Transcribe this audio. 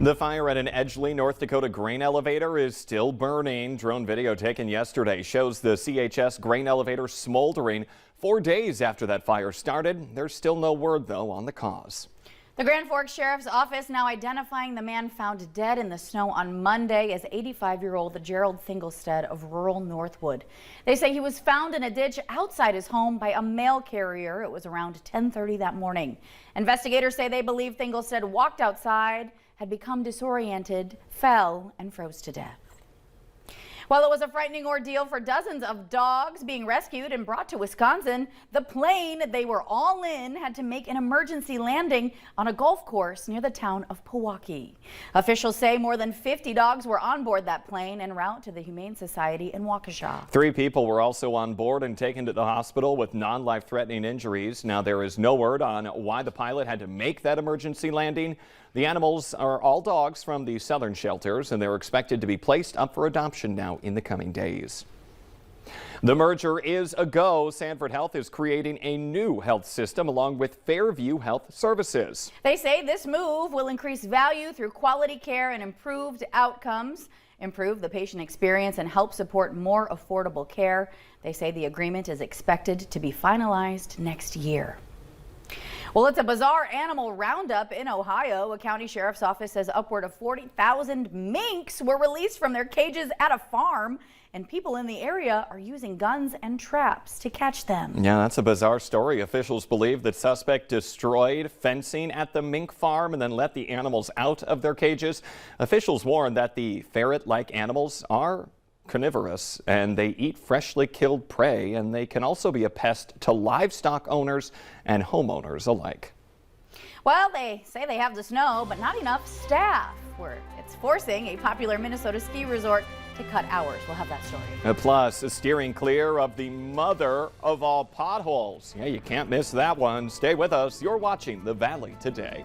The fire at an Edgeley, North Dakota grain elevator is still burning. Drone video taken yesterday shows the CHS grain elevator smoldering 4 days after that fire started. There's still no word, though, on the cause. The Grand Forks Sheriff's Office now identifying the man found dead in the snow on Monday as 85-year-old Gerald Thingelstead of rural Northwood. They say he was found in a ditch outside his home by a mail carrier. It was around 10:30 that morning. Investigators say they believe Thingelstead walked outside, had become disoriented, fell, and froze to death. While it was a frightening ordeal for dozens of dogs being rescued and brought to Wisconsin, the plane they were all in had to make an emergency landing on a golf course near the town of Pewaukee. Officials say more than 50 dogs were on board that plane en route to the Humane Society in Waukesha. 3 people were also on board and taken to the hospital with non-life-threatening injuries. Now, there is no word on why the pilot had to make that emergency landing. The animals are all dogs from the southern shelters, and they're expected to be placed up for adoption now in the coming days. The merger is a go. Sanford Health is creating a new health system along with Fairview Health Services. They say this move will increase value through quality care and improved outcomes, improve the patient experience, and help support more affordable care. They say the agreement is expected to be finalized next year. Well, it's a bizarre animal roundup in Ohio. A county sheriff's office says upward of 40,000 minks were released from their cages at a farm, and people in the area are using guns and traps to catch them. Yeah, that's a bizarre story. Officials believe that suspect destroyed fencing at the mink farm and then let the animals out of their cages. Officials warn that the ferret-like animals are carnivorous and they eat freshly killed prey, and they can also be a pest to livestock owners and homeowners alike. Well, they say they have the snow, but not enough staff. It's forcing a popular Minnesota ski resort to cut hours. We'll have that story. Plus, steering clear of the mother of all potholes. Yeah, you can't miss that one. Stay with us. You're watching The Valley Today.